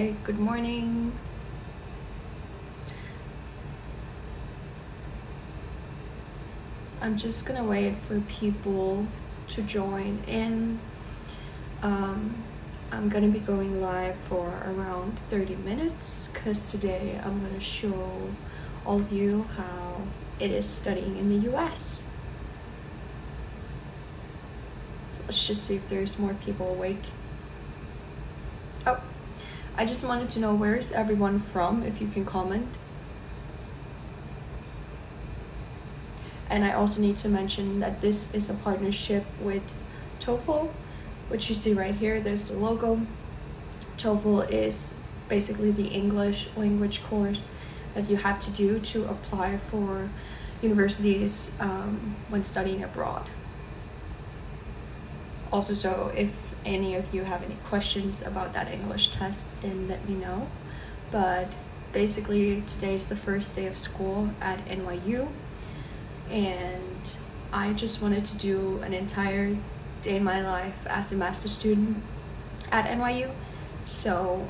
Hey, good morning. I'm just gonna wait for people to join in. I'm gonna be going live for around 30 minutes because today I'm gonna show all of you how it is studying in the US. Let's just see if there's more people awake. Oh, I just wanted to know, where is everyone from, if you can comment. And I also need to mention that this is a partnership with TOEFL, which you see right here. There's the logo. TOEFL is basically the English language course that you have to do to apply for universities when studying abroad. Also, so if any of you have any questions about that English test, then let me know. But basically, today is the first day of school at NYU, and I just wanted to do an entire day in my life as a master's student at NYU. So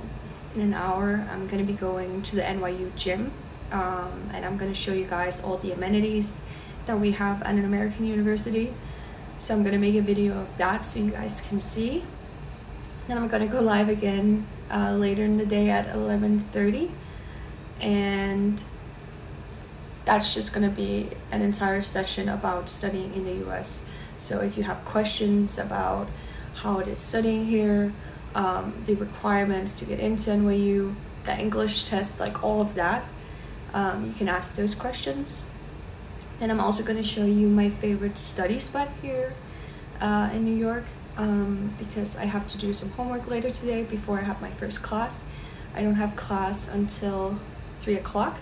in an hour, I'm gonna be going to the NYU gym, and I'm gonna show you guys all the amenities that we have at an American university. So I'm gonna make a video of that so you guys can see. Then I'm gonna go live again later in the day at 11:30, and that's just gonna be an entire session about studying in the US. So if you have questions about how it is studying here, the requirements to get into NYU, the English test, like all of that, you can ask those questions. And I'm also going to show you my favorite study spot here in New York, because I have to do some homework later today before I have my first class. I don't have class until 3 o'clock,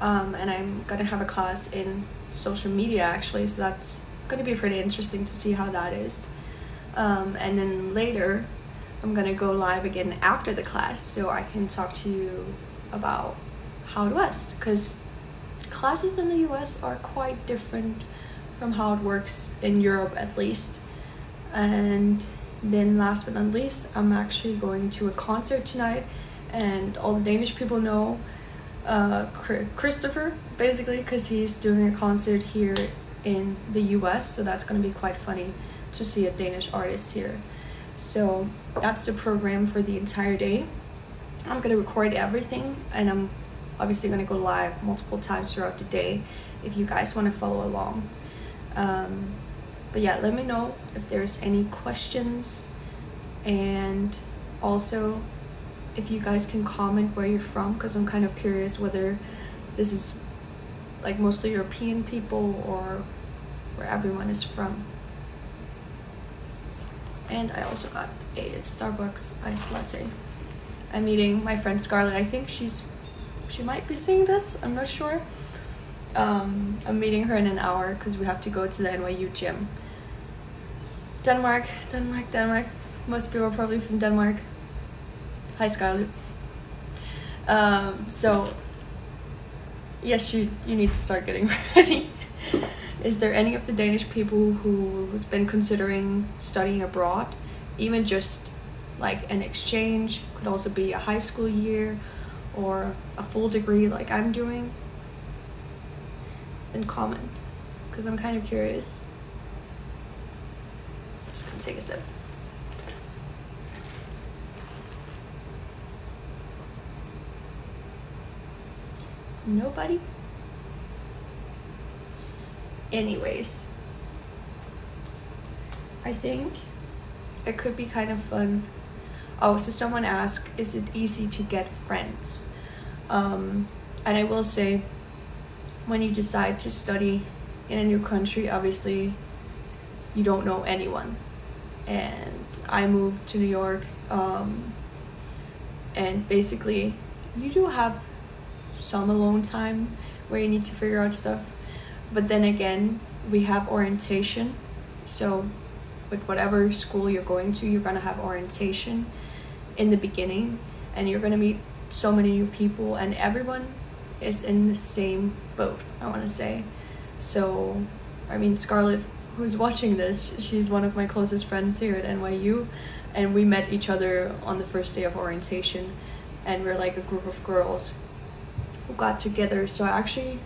and I'm going to have a class in social media actually, so that's going to be pretty interesting to see how that is. And then later I'm going to go live again after the class so I can talk to you about how it was, because classes in the US are quite different from how it works in Europe, at least. And then last but not least, I'm actually going to a concert tonight, and all the Danish people know Christopher, basically, because he's doing a concert here in the US, so that's going to be quite funny to see a Danish artist here. So that's the program for the entire day. I'm going to record everything, and I'm obviously going to go live multiple times throughout the day if you guys want to follow along. But yeah, let me know if there's any questions, and also if you guys can comment where you're from, because I'm kind of curious whether this is like mostly European people or where everyone is from. And I also got a Starbucks iced latte. I'm meeting my friend Scarlett. I think she might be seeing this, I'm not sure. I'm meeting her in an hour because we have to go to the NYU gym. Denmark. Most people are probably from Denmark. Hi, Scarlett. So yes, you need to start getting ready. Is there any of the Danish people who's been considering studying abroad, even just like an exchange, could also be a high school year or a full degree like I'm doing? Then comment, because I'm kind of curious. Just gonna take a sip. Nobody? Anyways, I think it could be kind of fun. Oh, so someone asked, is it easy to get friends? And I will say, when you decide to study in a new country, obviously you don't know anyone. And I moved to New York, and basically you do have some alone time where you need to figure out stuff. But then again, we have orientation. So with whatever school you're going to, you're gonna have orientation in the beginning, and you're gonna meet so many new people, and everyone is in the same boat, I want to say. So I mean, Scarlett, who's watching this, she's one of my closest friends here at NYU, and we met each other on the first day of orientation, and we're like a group of girls who got together. So actually,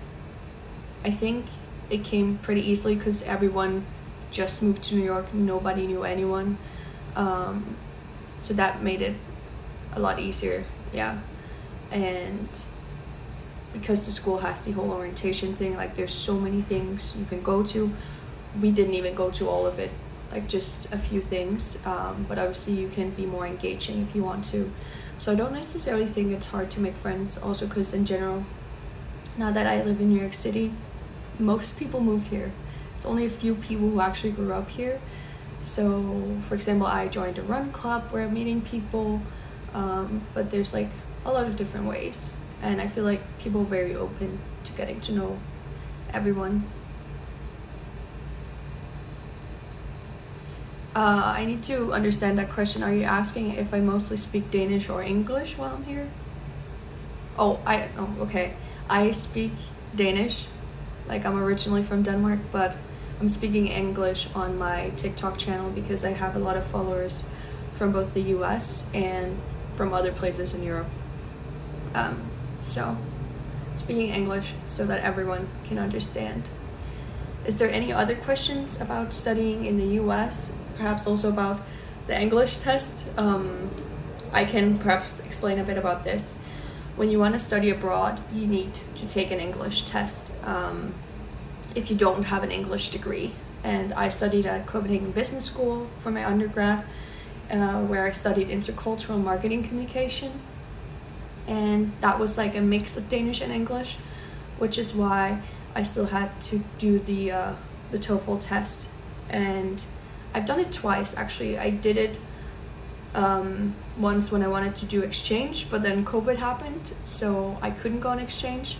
I think it came pretty easily because everyone just moved to New York. Nobody knew anyone. So that made it a lot easier, yeah. And because the school has the whole orientation thing, like there's so many things you can go to. We didn't even go to all of it, like just a few things, but obviously you can be more engaging if you want to. So I don't necessarily think it's hard to make friends, also because in general, now that I live in New York City, most people moved here. It's only a few people who actually grew up here. So for example, I joined a run club where I'm meeting people, but there's like a lot of different ways, and I feel like people are very open to getting to know everyone. I need to understand that question. Are you asking if I mostly speak Danish or English while I'm here? Oh, okay. I speak Danish. Like, I'm originally from Denmark, but I'm speaking English on my TikTok channel because I have a lot of followers from both the US and from other places in Europe. So speaking English so that everyone can understand. Is there any other questions about studying in the US? Perhaps also about the English test? I can perhaps explain a bit about this. When you want to study abroad, you need to take an English test if you don't have an English degree. And I studied at Copenhagen Business School for my undergrad, where I studied intercultural marketing communication. And that was like a mix of Danish and English, which is why I still had to do the TOEFL test. And I've done it twice, actually. I did it once when I wanted to do exchange, but then COVID happened, so I couldn't go on exchange.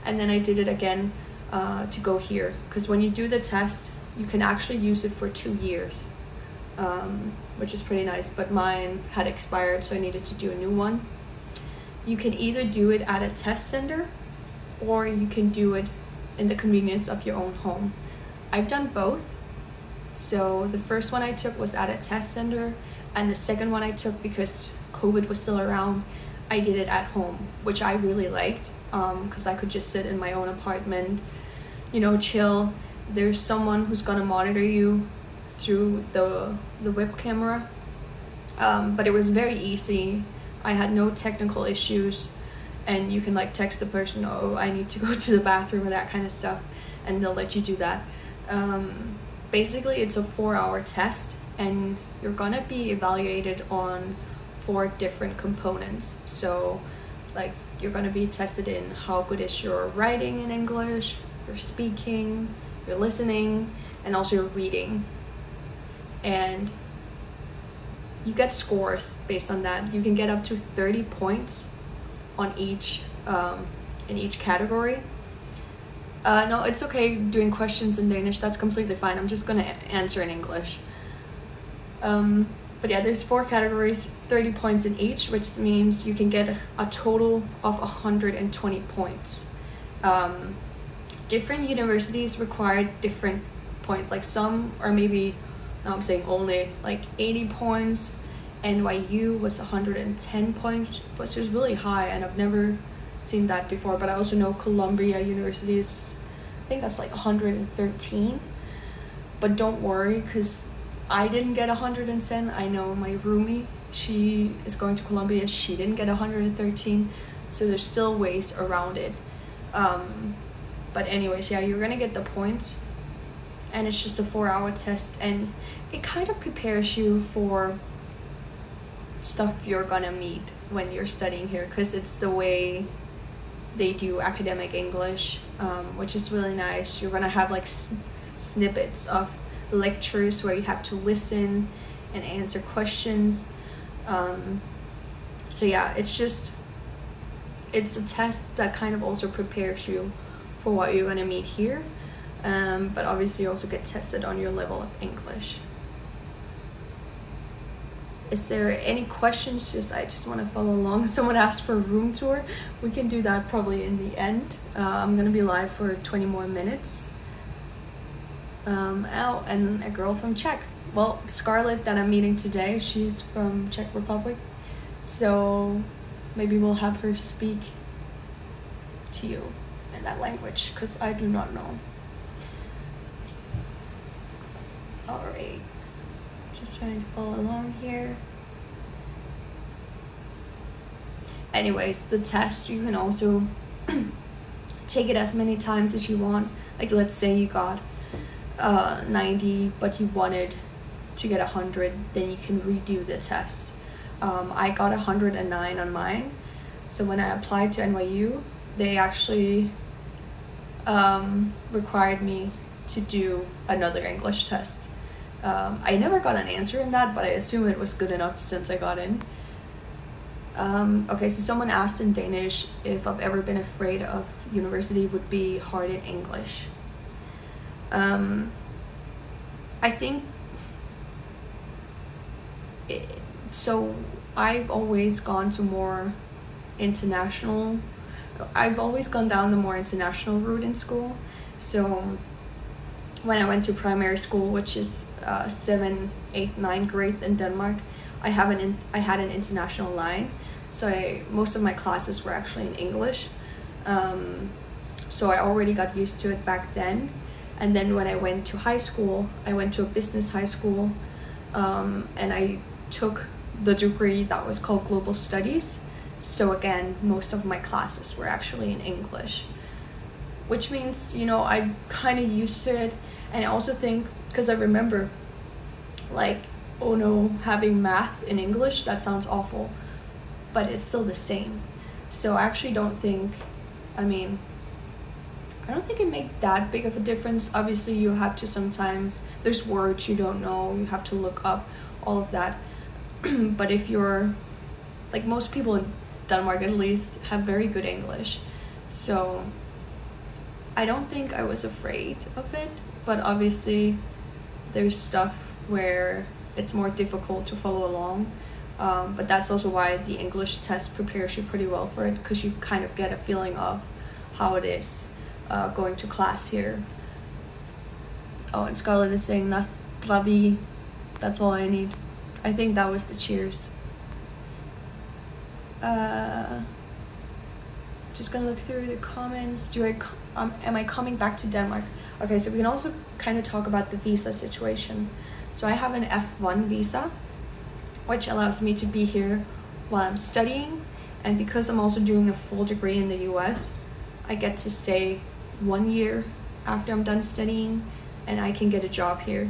And then I did it again to go here, because when you do the test, you can actually use it for 2 years, which is pretty nice, but mine had expired, so I needed to do a new one. You can either do it at a test center, or you can do it in the convenience of your own home. I've done both. So the first one I took was at a test center, and the second one I took, because COVID was still around, I did it at home, which I really liked, because I could just sit in my own apartment, you know, chill. There's someone who's gonna monitor you through the web camera, but it was very easy. I had no technical issues, and you can like text the person, oh, I need to go to the bathroom, or that kind of stuff, and they'll let you do that. Basically, it's a 4-hour test, and you're gonna be evaluated on 4 different components. So like, you're gonna be tested in how good is your writing in English, your speaking, your listening, and also your reading. And you get scores based on that. You can get up to 30 points on each in each category. No, it's okay doing questions in Danish. That's completely fine. I'm just gonna answer in English. But yeah, there's 4 categories, 30 points in each, which means you can get a total of 120 points. Different universities require different points. Like some are maybe, now I'm saying only like 80 points. NYU was 110 points, which is really high, and I've never seen that before. But I also know Columbia University is, I think that's like 113. But don't worry, because I didn't get 110. I know my roomie, she is going to Columbia, she didn't get 113. So there's still ways around it. But anyways, yeah, you're gonna get the points, and it's just a 4-hour test, and it kind of prepares you for stuff you're gonna meet when you're studying here, because it's the way they do academic English, which is really nice. You're gonna have like snippets of lectures where you have to listen and answer questions. So yeah, it's a test that kind of also prepares you for what you're gonna meet here, but obviously you also get tested on your level of English. Is there any questions? I just want to follow along. Someone asked for a room tour. We can do that probably in the end. I'm gonna be live for 20 more minutes. Oh, and a girl from Czech. Well, Scarlett that I'm meeting today, she's from Czech Republic. So maybe we'll have her speak to you in that language, because I do not know. Alright, just trying to follow along here. Anyways, the test, you can also take it as many times as you want. Like, let's say you got 90, but you wanted to get 100, then you can redo the test. I got 109 on mine, so when I applied to NYU, they actually required me to do another English test. I never got an answer in that, but I assume it was good enough since I got in. Okay, so someone asked in Danish if I've ever been afraid of university would be hard in English. I think so I've always gone to more international, I've always gone down the more international route in school. So when I went to primary school, which is 7th, 8th, 9th grade in Denmark, I had an international line, so most of my classes were actually in English. So I already got used to it back then. And then when I went to high school, I went to a business high school, and I took the degree that was called Global Studies. So again, most of my classes were actually in English, which means, you know, I'm kind of used to it. And I also think, because I remember, like, oh no, having math in English, that sounds awful, but it's still the same. So I actually don't think, I don't think it makes that big of a difference. Obviously, you have to sometimes, there's words you don't know, you have to look up, all of that. But if you're, like, most people in Denmark at least have very good English. So I don't think I was afraid of it, but obviously there's stuff where it's more difficult to follow along. But that's also why the English test prepares you pretty well for it, because you kind of get a feeling of how it is going to class here. Oh, and Scarlett is saying that's bravi. That's all I need. I think that was the cheers. Just gonna look through the comments. Am I coming back to Denmark? Okay, so we can also kind of talk about the visa situation. So I have an F1 visa, which allows me to be here while I'm studying, and because I'm also doing a full degree in the US, I get to stay 1 year after I'm done studying, and I can get a job here.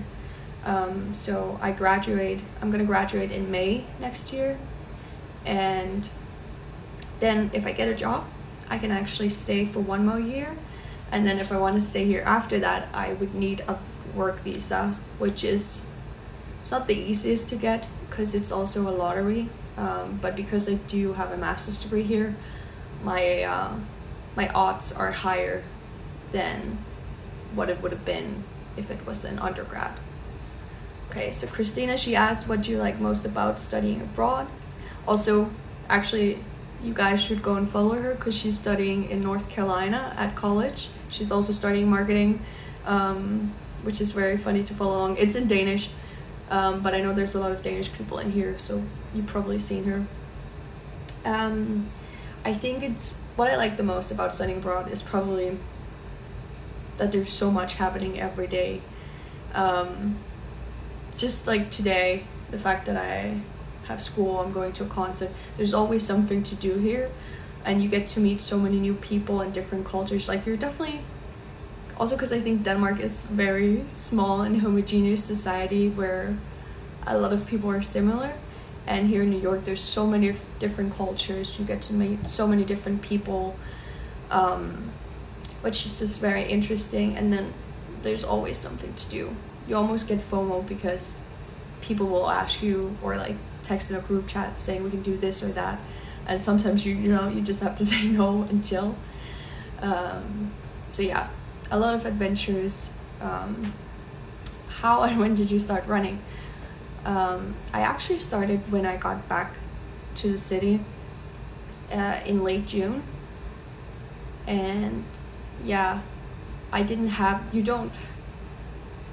So I'm gonna graduate in May next year, and then if I get a job, I can actually stay for 1 more year, and then if I want to stay here after that, I would need a work visa, which is, it's not the easiest to get because it's also a lottery, but because I do have a master's degree here, my odds are higher than what it would have been if it was an undergrad. Okay, so Christina, she asked, what do you like most about studying abroad? Also, actually, you guys should go and follow her because she's studying in North Carolina at college. She's also studying marketing, which is very funny to follow along. It's in Danish, but I know there's a lot of Danish people in here, so you've probably seen her. I think what I like the most about studying abroad is probably that there's so much happening every day. Just like today, the fact that I have school, I'm going to a concert, there's always something to do here, and you get to meet so many new people and different cultures. Like, you're definitely, also because I think Denmark is very small and homogeneous society where a lot of people are similar, and here in New York there's so many different cultures, you get to meet so many different people, which is just very interesting. And then there's always something to do. You almost get FOMO because people will ask you, or like text in a group chat saying we can do this or that, and sometimes you just have to say no and chill. So yeah, a lot of adventures. How and when did you start running? I actually started when I got back to the city in late June, and yeah,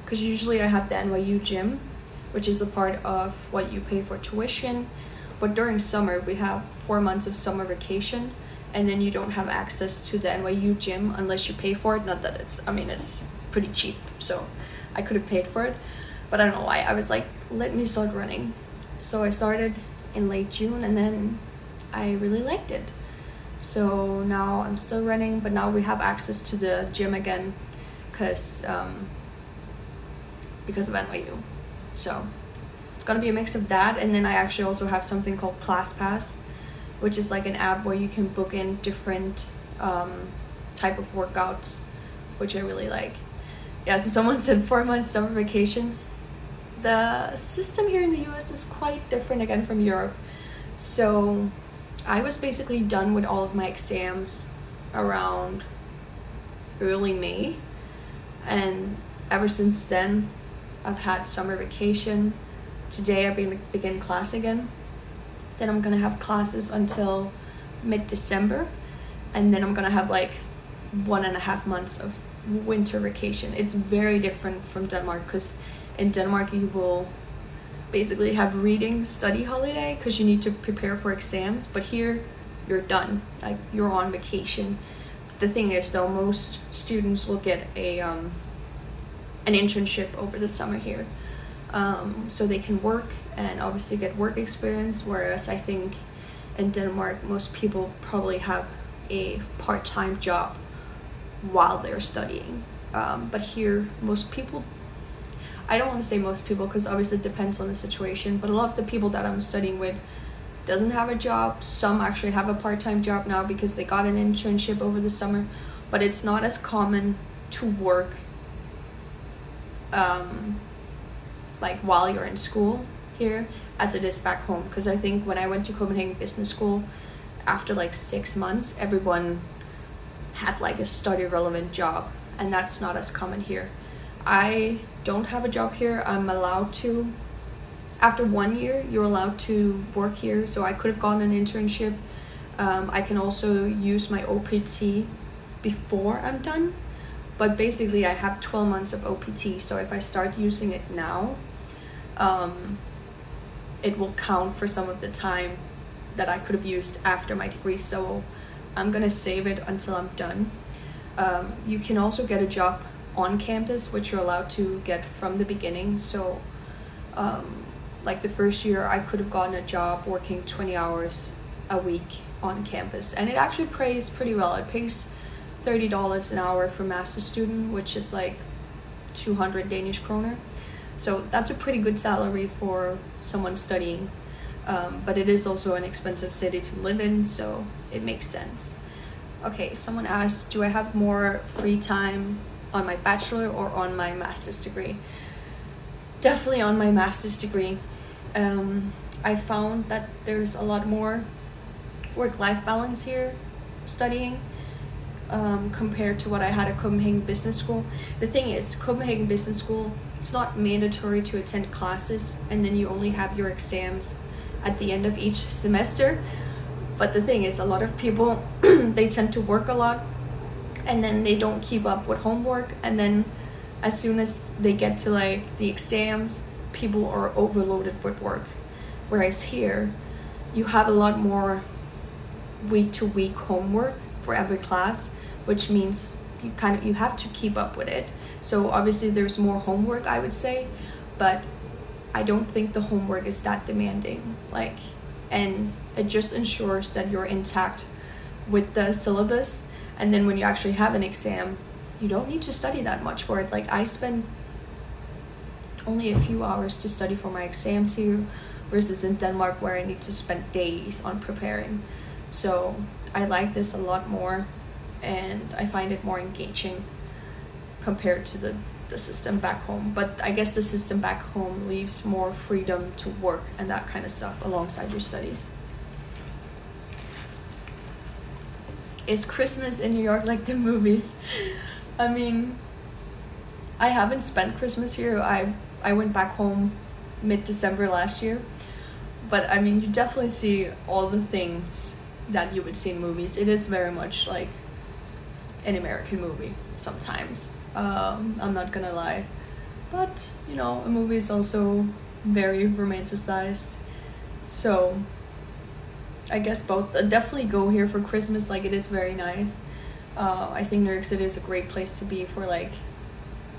because usually I have the NYU gym, which is a part of what you pay for tuition, but during summer we have 4 months of summer vacation, and then you don't have access to the NYU gym unless you pay for it. Not that it's, I mean, it's pretty cheap, so I could have paid for it, but I don't know why. I was like, let me start running. So I started in late June, and then I really liked it. So now I'm still running, but now we have access to the gym again because of NYU. So it's gonna be a mix of that, and then I actually also have something called ClassPass, which is like an app where you can book in different type of workouts, which I really like. Yeah, so someone said 4 months summer vacation. The system here in the US is quite different again from Europe. So I was basically done with all of my exams around early May, and ever since then I've had summer vacation. Today I begin class again. Then I'm gonna have classes until mid-December, and then I'm gonna have like 1.5 months of winter vacation. It's very different from Denmark, because in Denmark you will basically have reading study holiday because you need to prepare for exams, but here you're done, like you're on vacation. The thing is though, most students will get a an internship over the summer here, so they can work and obviously get work experience, whereas I think in Denmark most people probably have a part-time job while they're studying, but here most people, I don't want to say most people because obviously it depends on the situation, but a lot of the people that I'm studying with doesn't have a job. Some actually have a part-time job now because they got an internship over the summer, but it's not as common to work like while you're in school here as it is back home, because I think when I went to Copenhagen Business School, after like 6 months everyone had like a study relevant job, and that's not as common here. I don't have a job here. I'm allowed to, after 1 year you're allowed to work here, so I could have gotten an internship. I can also use my OPT before I'm done, but basically I have 12 months of OPT, so if I start using it now, it will count for some of the time that I could have used after my degree, so I'm gonna save it until I'm done. You can also get a job on campus, which you're allowed to get from the beginning. So like the first year I could have gotten a job working 20 hours a week on campus, and it actually pays pretty well. It pays $30 an hour for master's student, which is like 200 Danish kroner. So that's a pretty good salary for someone studying, but it is also an expensive city to live in, so it makes sense. Okay, someone asked, do I have more free time on my bachelor or on my master's degree? Definitely on my master's degree. I found that there's a lot more work-life balance here studying compared to what I had at Copenhagen Business School. The thing is, Copenhagen Business School, it's not mandatory to attend classes, and then you only have your exams at the end of each semester. But the thing is, a lot of people they tend to work a lot, and then they don't keep up with homework, and then as soon as they get to like the exams, people are overloaded with work. Whereas here you have a lot more week-to-week homework for every class, which means you have to keep up with it. So obviously there's more homework, I would say, but I don't think the homework is that demanding, like, and it just ensures that you're intact with the syllabus. And then when you actually have an exam, you don't need to study that much for it. Like, I spend only a few hours to study for my exams here, versus in Denmark where I need to spend days on preparing. So I like this a lot more, and I find it more engaging compared to the system back home. But I guess the system back home leaves more freedom to work and that kind of stuff alongside your studies. Is Christmas in New York like the movies? I mean, I haven't spent Christmas here. I went back home mid-December last year. But I mean, you definitely see all the things that you would see in movies. It is very much like an American movie sometimes. I'm not gonna lie. But, you know, a movie is also very romanticized. So I guess both. Definitely go here for Christmas. Like, it is very nice. I think New York City is a great place to be for like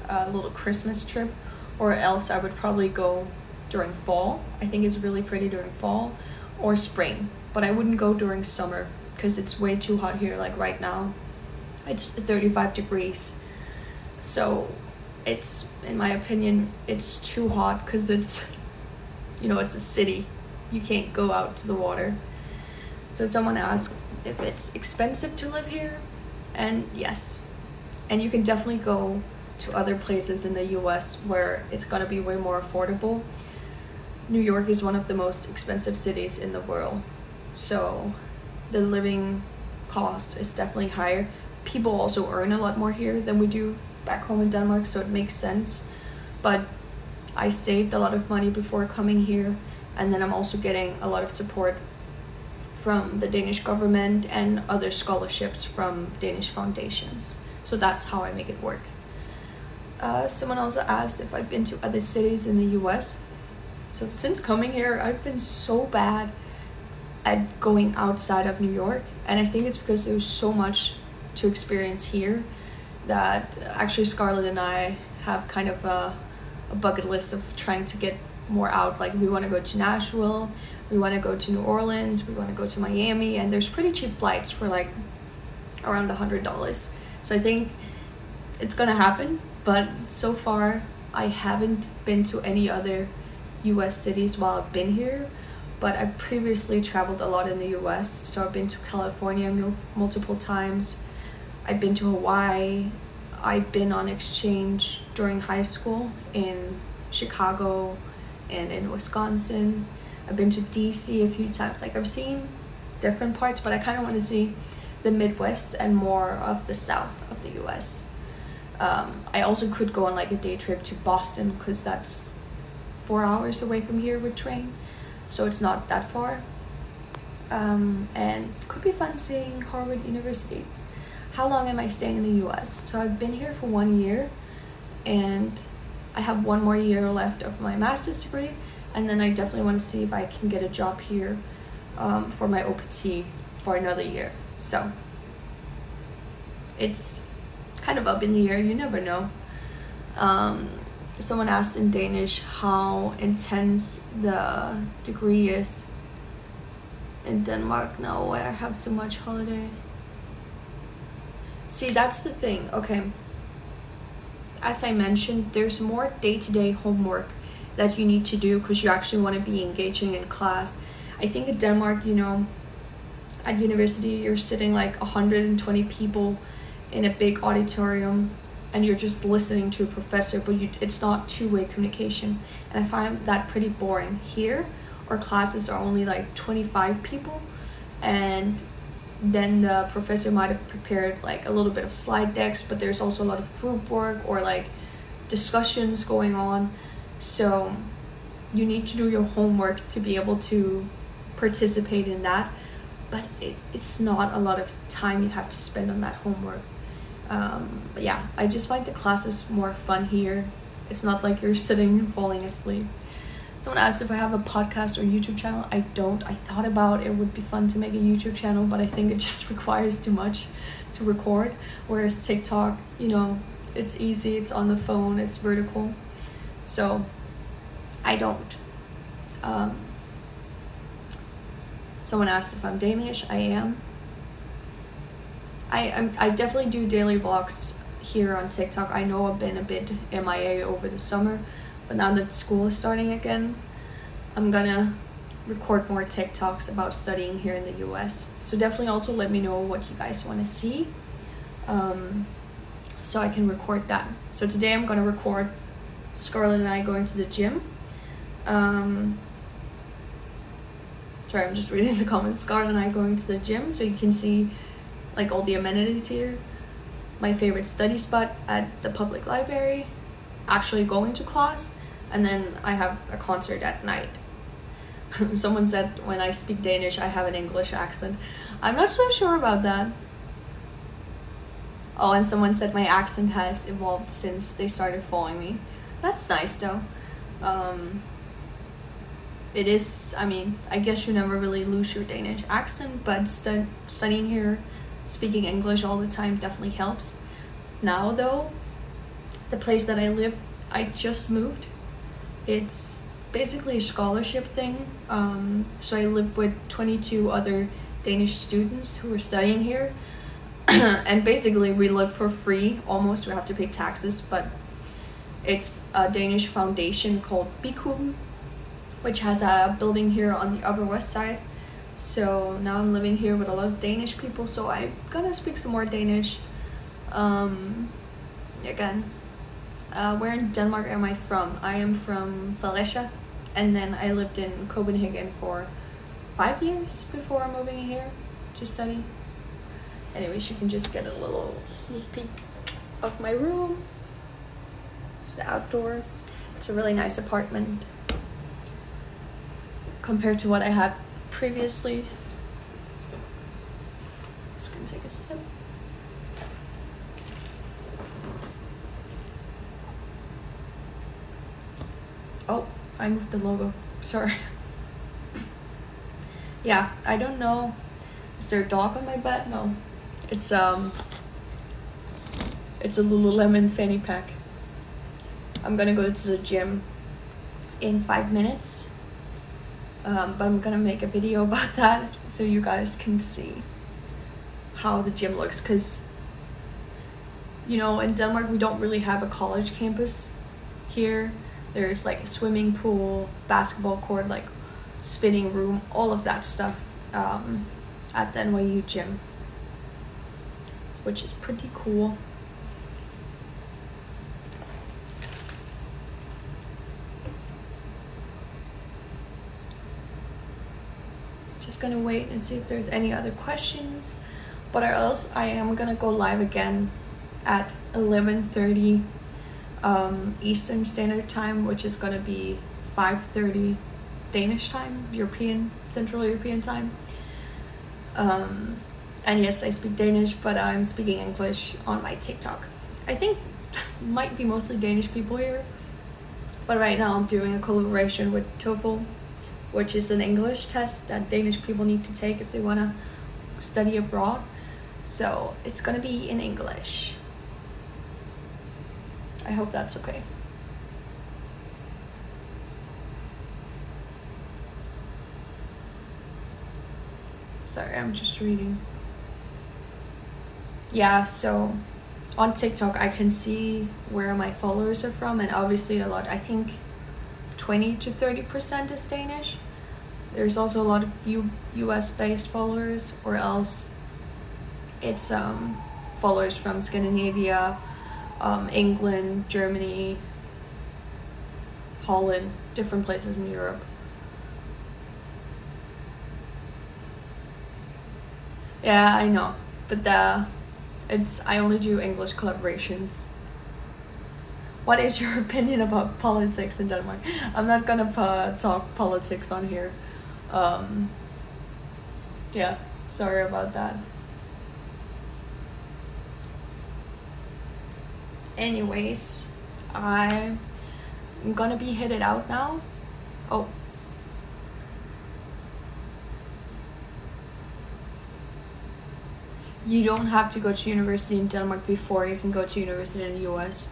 a little Christmas trip, or else I would probably go during fall. I think it's really pretty during fall or spring, but I wouldn't go during summer because it's way too hot here. Like right now it's 35 degrees, so it's, in my opinion, it's too hot because it's, you know, it's a city. You can't go out to the water. So someone asked if it's expensive to live here, and yes, and you can definitely go to other places in the US where it's gonna be way more affordable. New York is one of the most expensive cities in the world, so the living cost is definitely higher. People also earn a lot more here than we do back home in Denmark, so it makes sense. But I saved a lot of money before coming here, and then I'm also getting a lot of support from the Danish government and other scholarships from Danish foundations. So that's how I make it work. Someone also asked if I've been to other cities in the US. So since coming here, I've been so bad at going outside of New York, and I think it's because there's so much to experience here that actually Scarlett and I have kind of a bucket list of trying to get more out. Like, we want to go to Nashville, we want to go to New Orleans, we want to go to Miami, and there's pretty cheap flights for like around $100. So I think it's gonna happen, but so far I haven't been to any other US cities while I've been here. But I've previously traveled a lot in the US, so I've been to California multiple times. I've been to Hawaii. I've been on exchange during high school in Chicago and in Wisconsin. I've been to DC a few times. Like, I've seen different parts, but I kind of want to see the Midwest and more of the South of the US. I also could go on like a day trip to Boston, because that's 4 hours away from here with train, so it's not that far. And could be fun seeing Harvard University. How long am I staying in the US? So I've been here for 1 year, and I have 1 more year left of my master's degree, and then I definitely want to see if I can get a job here for my OPT for another year. So it's kind of up in the air, you never know. Someone asked in Danish how intense the degree is in Denmark now where I have so much holiday. See, that's the thing. Okay, as I mentioned, there's more day-to-day homework that you need to do because you actually want to be engaging in class. I think in Denmark, you know, at university you're sitting like 120 people in a big auditorium and you're just listening to a professor, but it's not two-way communication, and I find that pretty boring. Here our classes are only like 25 people, and then the professor might have prepared like a little bit of slide decks, but there's also a lot of group work or like discussions going on, so you need to do your homework to be able to participate in that, but it's not a lot of time you have to spend on that homework. But yeah, I just find the classes more fun here. It's not like you're sitting and falling asleep. Someone asked if I have a podcast or YouTube channel. I don't. I thought about it would be fun to make a YouTube channel, but I think it just requires too much to record. Whereas TikTok, you know, it's easy, it's on the phone, it's vertical. So I don't. Someone asked if I'm Danish. I am. I definitely do daily vlogs here on TikTok. I know I've been a bit MIA over the summer, but now that school is starting again, I'm gonna record more TikToks about studying here in the US. So definitely also let me know what you guys want to see, so I can record that. So today I'm gonna record Scarlett and I going to the gym. Sorry, I'm just reading the comments. Scarlett and I going to the gym, so you can see like all the amenities here. My favorite study spot at the public library, actually going to class, and then I have a concert at night. Someone said when I speak Danish I have an English accent. I'm not so sure about that. Oh, and someone said my accent has evolved since they started following me. That's nice though. it is, I mean, I guess you never really lose your Danish accent, but studying here, speaking English all the time definitely helps. Now though, the place that I live, I just moved. It's basically a scholarship thing. So I live with 22 other Danish students who are studying here. And basically we live for free, almost. We have to pay taxes, but it's a Danish foundation called Bikuben, which has a building here on the Upper West Side. So now I'm living here with a lot of Danish people, so I'm gonna speak some more Danish. Again, where in Denmark am I from? I am from Fredericia, and then I lived in Copenhagen for 5 years before moving here to study. Anyways, you can just get a little sneak peek of my room. It's the outdoor. It's a really nice apartment compared to what I had previously. Just gonna take a sip. Oh, I moved the logo. Sorry. Yeah, I don't know. Is there a dog on my bed? No. It's a Lululemon fanny pack. I'm gonna go to the gym in 5 minutes. But I'm gonna make a video about that so you guys can see how the gym looks, because you know, in Denmark we don't really have a college campus here. There's like a swimming pool, basketball court, like spinning room, all of that stuff at the NYU gym, which is pretty cool. Just gonna wait and see if there's any other questions, but or else I am gonna go live again at 11:30 Eastern Standard Time, which is gonna be 5:30 Danish time, Central European time. And yes, I speak Danish, but I'm speaking English on my TikTok. I think might be mostly Danish people here, but right now I'm doing a collaboration with TOEFL, which is an English test that Danish people need to take if they want to study abroad. So it's gonna be in English. I hope that's okay. Sorry, I'm just reading. Yeah, so on TikTok I can see where my followers are from, and obviously a lot, I think 20 to 30% is Danish. There's also a lot of US based followers, or else it's followers from Scandinavia, England, Germany, Holland, different places in Europe. Yeah, I know, but I only do English collaborations. What is your opinion about politics in Denmark? I'm not gonna talk politics on here. Yeah, sorry about that. Anyways, I'm gonna be headed out now. Oh. You don't have to go to university in Denmark before you can go to university in the US.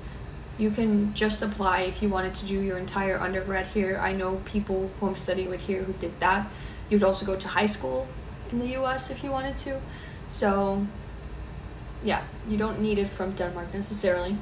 You can just apply if you wanted to do your entire undergrad here. I know people who I'm studying with here who did that. You'd also go to high school in the US if you wanted to. So yeah, you don't need it from Denmark necessarily.